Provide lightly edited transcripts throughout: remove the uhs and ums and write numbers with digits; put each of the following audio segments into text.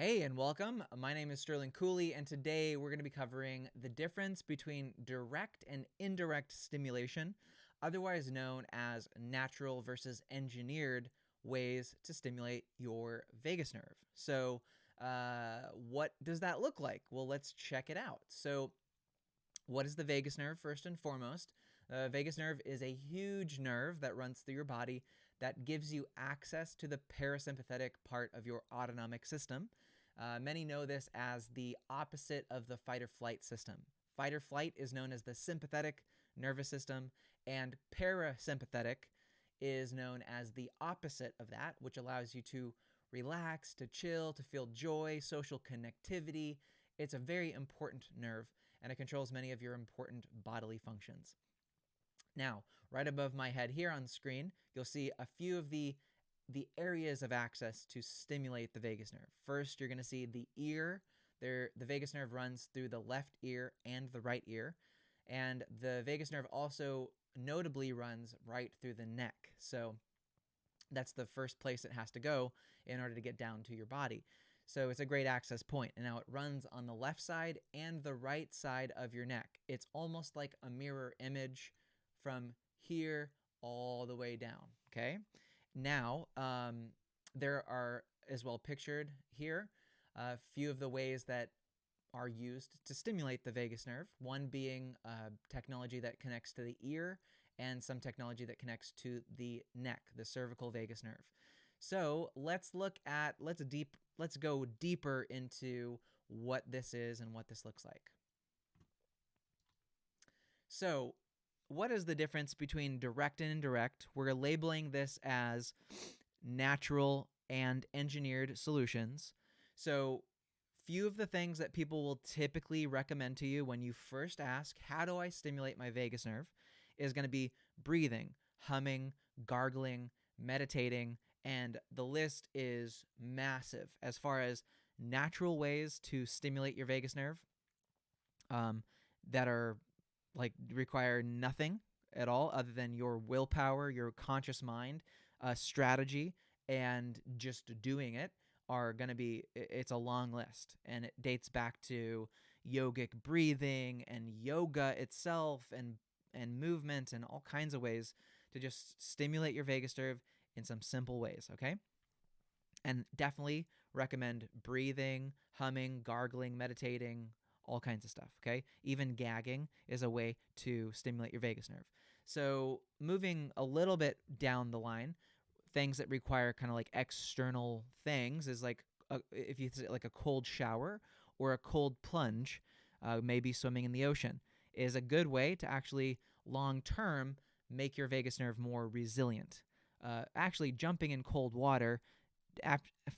Hey and welcome. My name is Sterling Cooley, and today we're going to be covering the difference between direct and indirect stimulation, otherwise known as natural versus engineered ways to stimulate your vagus nerve. So, what does that look like? Well, let's check it out. So, what is the vagus nerve, first and foremost? Vagus nerve is a huge nerve that runs through your body that gives you access to the parasympathetic part of your autonomic system. Many know this as the opposite of the fight or flight system. Fight or flight is known as the sympathetic nervous system, and parasympathetic is known as the opposite of that, which allows you to relax, to chill, to feel joy, social connectivity. It's a very important nerve, and it controls many of your important bodily functions. Now, right above my head here on the screen, you'll see a few of the areas of access to stimulate the vagus nerve. First, you're going to see the ear. The vagus nerve runs through the left ear and the right ear, and the vagus nerve also notably runs right through the neck. So that's the first place it has to go in order to get down to your body. So it's a great access point. And now it runs on the left side and the right side of your neck. It's almost like a mirror image from here all the way down. Okay. Now, there are, as well pictured here, a few of the ways that are used to stimulate the vagus nerve, one being technology that connects to the ear and some technology that connects to the neck, the cervical vagus nerve. So let's go deeper into what this is and what this looks like. So what is the difference between direct and indirect? We're labeling this as natural and engineered solutions. So few of the things that people will typically recommend to you when you first ask, how do I stimulate my vagus nerve, is going to be breathing, humming, gargling, meditating, and the list is massive as far as natural ways to stimulate your vagus nerve that are require nothing at all other than your willpower, your conscious mind, strategy, and just doing it. Are going to be, it's a long list, and it dates back to yogic breathing and yoga itself and movement and all kinds of ways to just stimulate your vagus nerve in some simple ways, okay? And definitely recommend breathing, humming, gargling, meditating, all kinds of stuff, okay? Even gagging is a way to stimulate your vagus nerve. So moving a little bit down the line, things that require kind of like external things is like if you like a cold shower or a cold plunge, maybe swimming in the ocean, is a good way to actually long term make your vagus nerve more resilient. Actually, jumping in cold water,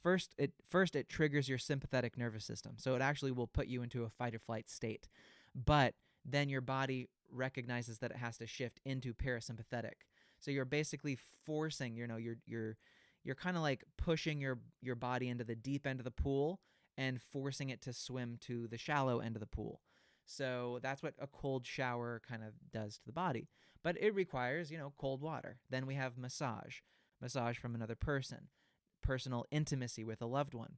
first it triggers your sympathetic nervous system, so it actually will put you into a fight or flight state, but then your body recognizes that it has to shift into parasympathetic. So you're basically forcing, you're kind of like pushing your body into the deep end of the pool and forcing it to swim to the shallow end of the pool. So that's what a cold shower kind of does to the body. But it requires, cold water. Then we have massage from another person, personal intimacy with a loved one,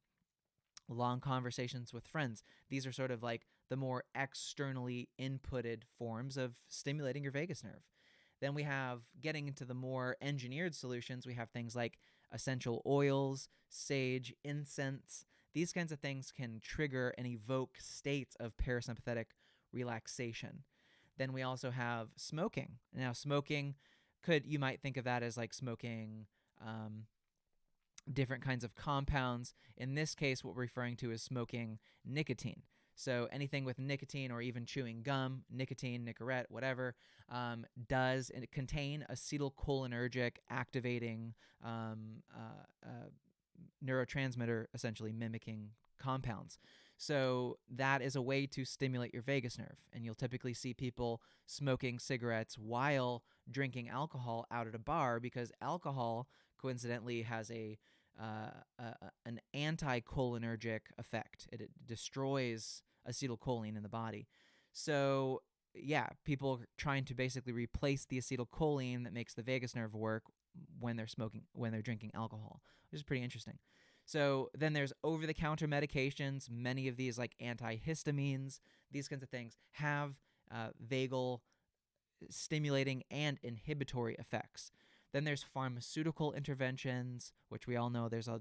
long conversations with friends. These are sort of like the more externally inputted forms of stimulating your vagus nerve. Then we have, getting into the more engineered solutions, we have things like essential oils, sage, incense. These kinds of things can trigger and evoke states of parasympathetic relaxation. Then we also have smoking. Now, smoking you might think of that as like smoking different kinds of compounds. In this case, what we're referring to is smoking nicotine. So anything with nicotine or even chewing gum, nicotine, Nicorette, whatever, does contain acetylcholinergic activating neurotransmitter, essentially mimicking compounds. So that is a way to stimulate your vagus nerve. And you'll typically see people smoking cigarettes while drinking alcohol out at a bar, because alcohol coincidentally has an anti-cholinergic effect. It destroys acetylcholine in the body. So yeah, people are trying to basically replace the acetylcholine that makes the vagus nerve work when they're drinking alcohol, which is pretty interesting. So then there's over-the-counter medications. Many of these, like antihistamines, these kinds of things, have vagal stimulating and inhibitory effects. Then there's pharmaceutical interventions, which we all know there's a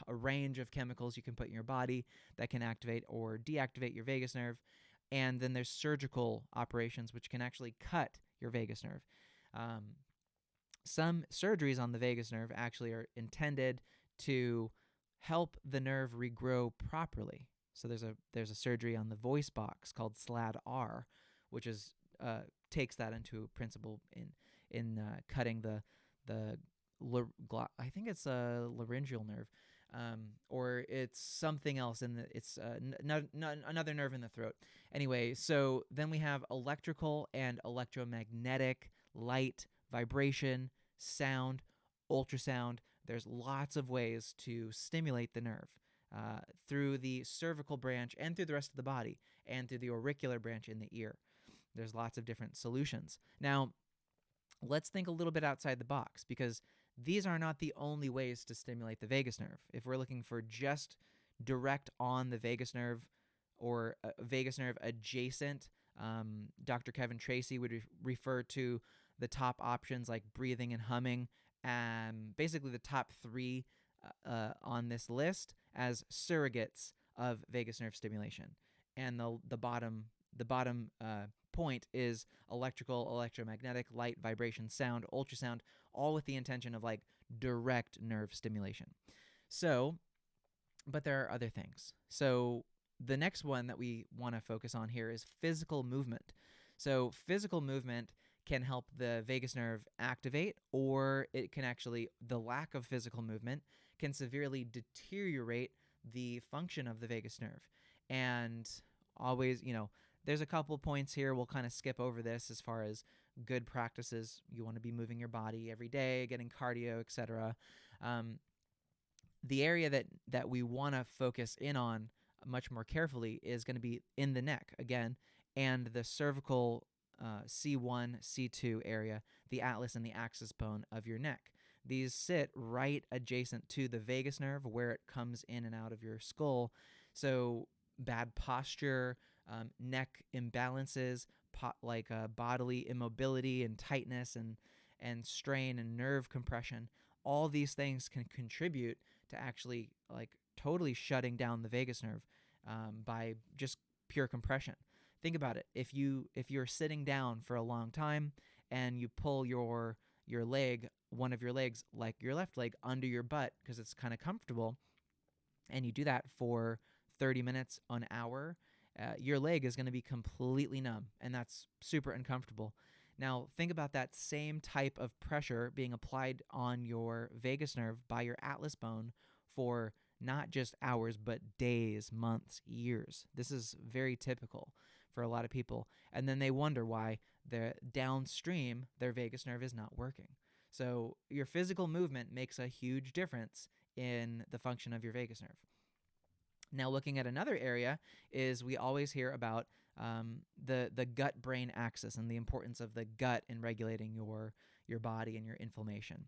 range of chemicals you can put in your body that can activate or deactivate your vagus nerve. And then there's surgical operations, which can actually cut your vagus nerve. Some surgeries on the vagus nerve actually are intended to help the nerve regrow properly. So there's a surgery on the voice box called SLAD R, which is takes that into principle in cutting the I think it's a laryngeal nerve, or it's something else in the it's another nerve in the throat. Anyway, so then we have electrical and electromagnetic, light, vibration, sound, ultrasound. There's lots of ways to stimulate the nerve through the cervical branch and through the rest of the body and through the auricular branch in the ear. There's lots of different solutions. Now, let's think a little bit outside the box, because these are not the only ways to stimulate the vagus nerve. If we're looking for just direct on the vagus nerve or vagus nerve adjacent, Dr. Kevin Tracy would refer to the top options like breathing and humming, basically the top three on this list as surrogates of vagus nerve stimulation. And the bottom point is electrical, electromagnetic, light, vibration, sound, ultrasound, all with the intention of like direct nerve stimulation. So, but there are other things. So the next one that we want to focus on here is physical movement. So physical movement can help the vagus nerve activate, or it can actually, the lack of physical movement can severely deteriorate the function of the vagus nerve. And always, there's a couple points here. We'll kind of skip over this as far as good practices. You want to be moving your body every day, getting cardio, etc. The area that we want to focus in on much more carefully is going to be in the neck again, and the cervical C1, C2 area, the atlas and the axis bone of your neck. These sit right adjacent to the vagus nerve where it comes in and out of your skull. So bad posture, neck imbalances, bodily immobility and tightness and strain and nerve compression, all these things can contribute to actually like totally shutting down the vagus nerve by just pure compression. Think about it. If you're sitting down for a long time and you pull your leg, one of your legs, like your left leg, under your butt because it's kind of comfortable, and you do that for 30 minutes, an hour, your leg is going to be completely numb, and that's super uncomfortable. Now, think about that same type of pressure being applied on your vagus nerve by your atlas bone for not just hours, but days, months, years. This is very typical for a lot of people. And then they wonder why downstream, their vagus nerve is not working. So your physical movement makes a huge difference in the function of your vagus nerve. Now, looking at another area is we always hear about the gut-brain axis and the importance of the gut in regulating your body and your inflammation.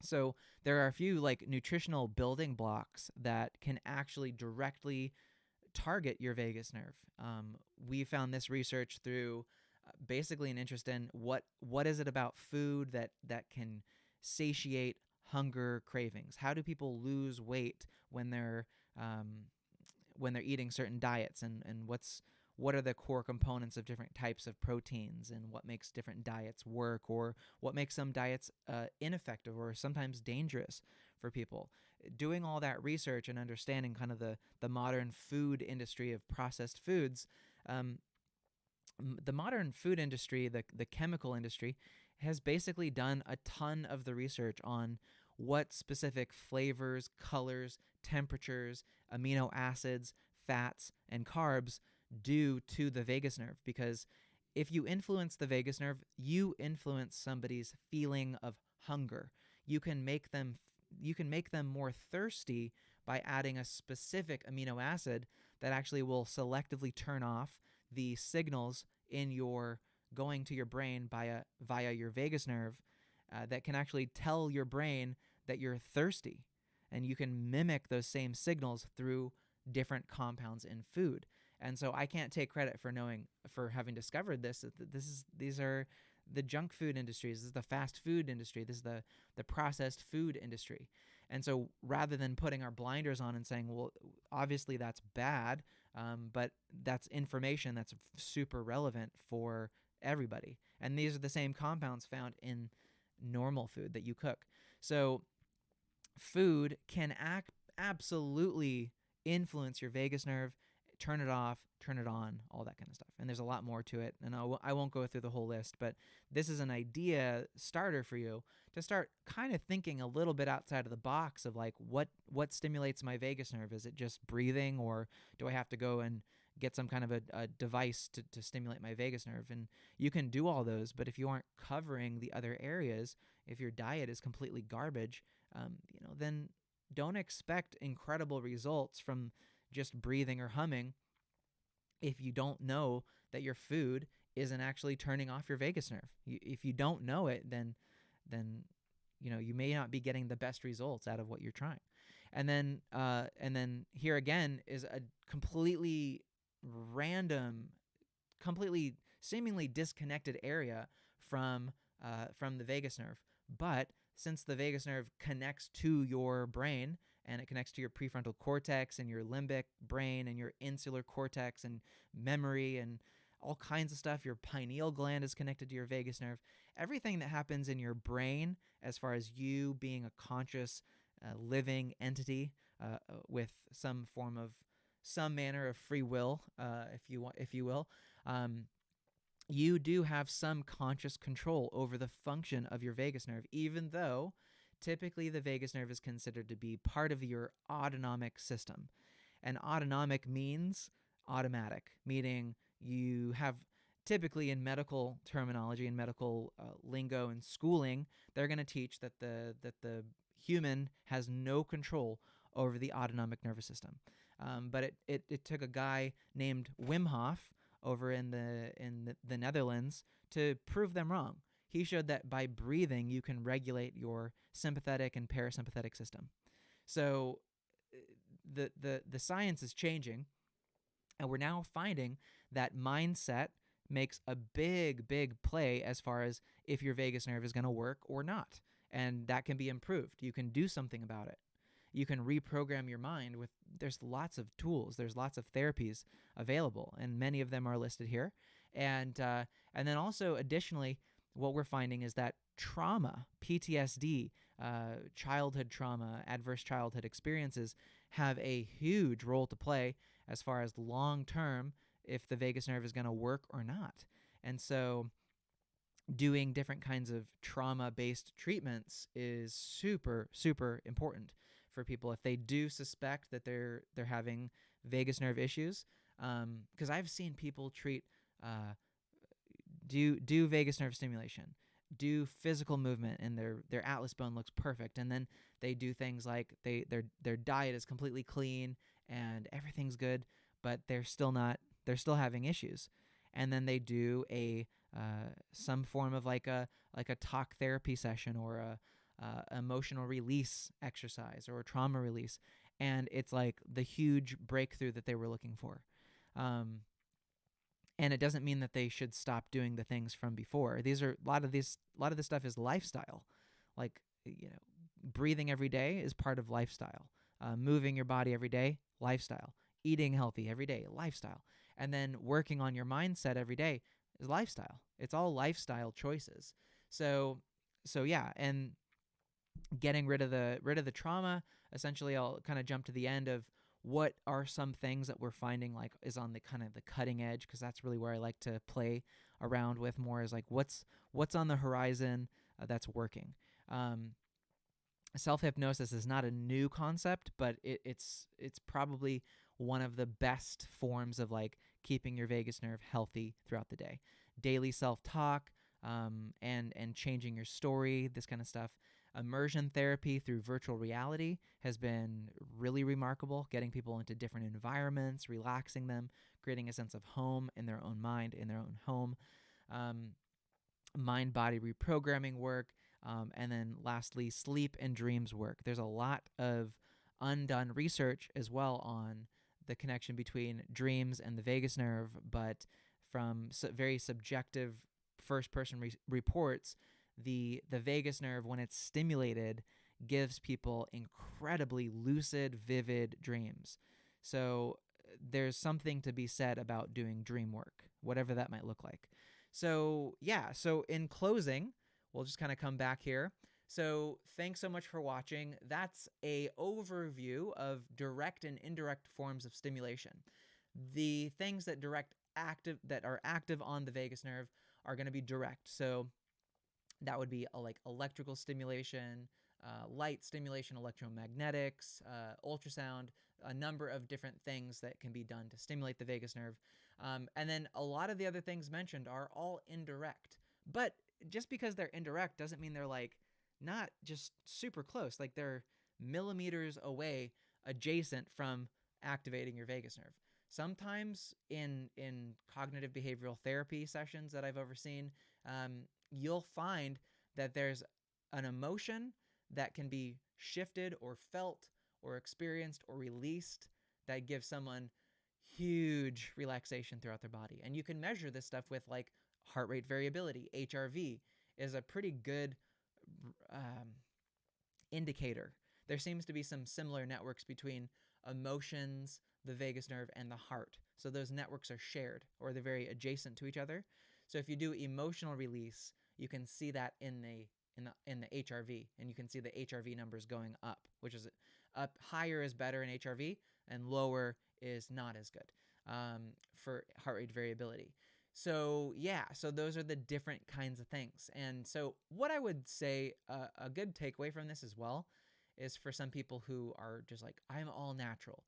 So there are a few like nutritional building blocks that can actually directly target your vagus nerve. We found this research through basically an interest in what is it about food that can satiate hunger cravings. How do people lose weight when they're eating certain diets, and what are the core components of different types of proteins, and what makes different diets work, or what makes some diets ineffective or sometimes dangerous for people. Doing all that research and understanding kind of the modern food industry of processed foods, the modern food industry, the chemical industry, has basically done a ton of the research on what specific flavors, colors, temperatures, amino acids, fats, and carbs do to the vagus nerve. Because if you influence the vagus nerve, you influence somebody's feeling of hunger. You can make them more thirsty by adding a specific amino acid that actually will selectively turn off the signals in your going to your brain via your vagus nerve that can actually tell your brain that you're thirsty. and you can mimic those same signals through different compounds in food. And so I can't take credit for having discovered this. These are the junk food industries. This is the fast food industry. This is the processed food industry. And so rather than putting our blinders on and saying, well, obviously that's bad, but that's information that's super relevant for everybody. And these are the same compounds found in normal food that you cook. So food can absolutely influence your vagus nerve, turn it off, turn it on, all that kind of stuff. And there's a lot more to it, and I won't go through the whole list, but this is an idea starter for you to start kind of thinking a little bit outside of the box of like, what stimulates my vagus nerve? Is it just breathing, or do I have to go and get some kind of a device to stimulate my vagus nerve? And you can do all those, but if you aren't covering the other areas, if your diet is completely garbage, then don't expect incredible results from just breathing or humming if you don't know that your food isn't actually turning off your vagus nerve. If you don't know it, then you may not be getting the best results out of what you're trying. And then here again is a completely random, completely seemingly disconnected area from the vagus nerve. But since the vagus nerve connects to your brain, and it connects to your prefrontal cortex and your limbic brain and your insular cortex and memory and all kinds of stuff. Your pineal gland is connected to your vagus nerve. Everything that happens in your brain, as far as you being a conscious, living entity with some manner of free will, if you will, you do have some conscious control over the function of your vagus nerve, even though typically the vagus nerve is considered to be part of your autonomic system. And autonomic means automatic, meaning you have typically in medical terminology and medical lingo and schooling, they're going to teach that the human has no control over the autonomic nervous system. But it took a guy named Wim Hof over in the Netherlands to prove them wrong. He showed that by breathing, you can regulate your sympathetic and parasympathetic system. So the science is changing, and we're now finding that mindset makes a big play as far as if your vagus nerve is going to work or not. And that can be improved. You can do something about it. You can reprogram your mind there's lots of tools, there's lots of therapies available, and many of them are listed here. And then also additionally, what we're finding is that trauma, PTSD, childhood trauma, adverse childhood experiences have a huge role to play as far as long-term if the vagus nerve is going to work or not. And so doing different kinds of trauma-based treatments is super, super important for people if they do suspect that they're having vagus nerve issues. Because I've seen people do vagus nerve stimulation, do physical movement, and their atlas bone looks perfect. And then they do things like their diet is completely clean and everything's good, but they're still having issues. And then they do some form of like a talk therapy session or a emotional release exercise or a trauma release, and it's like the huge breakthrough that they were looking for. And it doesn't mean that they should stop doing the things from before. A lot of this stuff is lifestyle. Like, breathing every day is part of lifestyle. Moving your body every day, lifestyle. Eating healthy every day, lifestyle. And then working on your mindset every day is lifestyle. It's all lifestyle choices. So yeah, and getting rid of the trauma. Essentially, I'll kind of jump to the end of what are some things that we're finding like is on the kind of the cutting edge, because that's really where I like to play around with more, is like what's on the horizon that's working. Self-hypnosis is not a new concept, but it's probably one of the best forms of like keeping your vagus nerve healthy throughout the day. Daily self-talk, and changing your story, this kind of stuff. Immersion therapy through virtual reality has been really remarkable, getting people into different environments, relaxing them, creating a sense of home in their own mind, in their own home. Mind-body reprogramming work, and then lastly, sleep and dreams work. There's a lot of undone research as well on the connection between dreams and the vagus nerve, but from very subjective first-person reports, the vagus nerve, when it's stimulated, gives people incredibly lucid, vivid dreams. So there's something to be said about doing dream work, whatever that might look like. So yeah, so in closing, we'll just kind of come back here. So thanks so much for watching. That's a overview of direct and indirect forms of stimulation. The things that are active on the vagus nerve are going to be direct. So that would be like electrical stimulation, light stimulation, electromagnetics, ultrasound, a number of different things that can be done to stimulate the vagus nerve. And then a lot of the other things mentioned are all indirect. But just because they're indirect doesn't mean they're like not just super close. Like they're millimeters away adjacent from activating your vagus nerve. Sometimes in cognitive behavioral therapy sessions that I've overseen, you'll find that there's an emotion that can be shifted or felt or experienced or released that gives someone huge relaxation throughout their body. And you can measure this stuff with like heart rate variability. HRV is a pretty good indicator. There seems to be some similar networks between emotions, the vagus nerve, and the heart. So those networks are shared, or they're very adjacent to each other. So if you do emotional release, you can see that in the HRV, and you can see the HRV numbers going up, which is up higher is better in HRV, and lower is not as good for heart rate variability. So yeah, so those are the different kinds of things. And so what I would say a good takeaway from this as well is for some people who are just like, I'm all natural.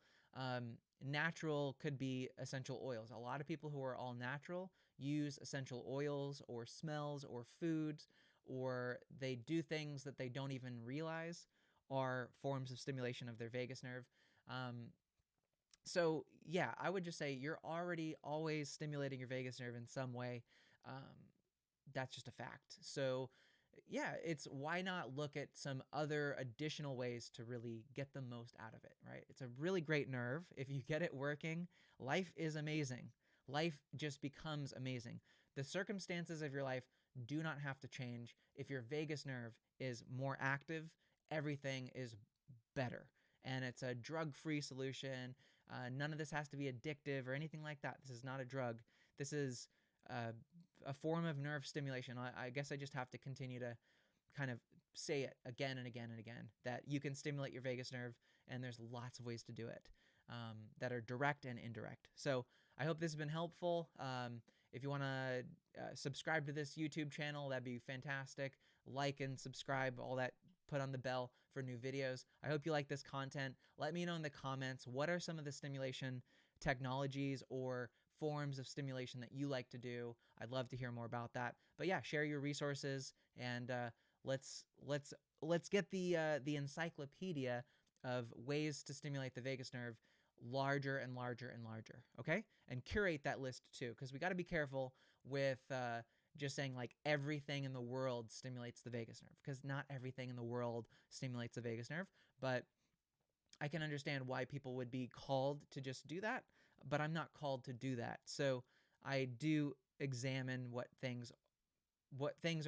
Natural could be essential oils. A lot of people who are all natural use essential oils or smells or foods, or they do things that they don't even realize are forms of stimulation of their vagus nerve. So yeah, I would just say you're already always stimulating your vagus nerve in some way. That's just a fact. So yeah, it's why not look at some other additional ways to really get the most out of it, right? It's a really great nerve. If you get it working, life is amazing. Life just becomes amazing. The circumstances of your life do not have to change. If your vagus nerve is more active, everything is better. And it's a drug-free solution. None of this has to be addictive or anything like that. This is not a drug. This is a form of nerve stimulation. I guess I just have to continue to kind of say it again and again and again, that you can stimulate your vagus nerve, and there's lots of ways to do it that are direct and indirect. So I hope this has been helpful. If you want to subscribe to this YouTube channel, that'd be fantastic. Like and subscribe, all that. Put on the bell for new videos. I hope you like this content. Let me know in the comments, what are some of the stimulation technologies or forms of stimulation that you like to do? I'd love to hear more about that. But yeah, share your resources, and let's get the encyclopedia of ways to stimulate the vagus nerve larger and larger and larger. Okay, and curate that list too, because we got to be careful with just saying like everything in the world stimulates the vagus nerve, because not everything in the world stimulates the vagus nerve. But I can understand why people would be called to just do that, but I'm not called to do that. So I do examine what things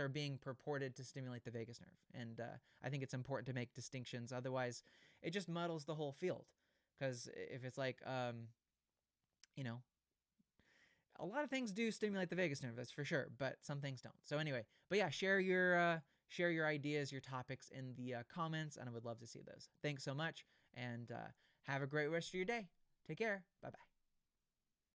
are being purported to stimulate the vagus nerve. And I think it's important to make distinctions. Otherwise, it just muddles the whole field. Because if it's like, you know, a lot of things do stimulate the vagus nerve, that's for sure, but some things don't. So anyway, but yeah, share your ideas, your topics in the comments, and I would love to see those. Thanks so much, and have a great rest of your day. Take care. Bye-bye.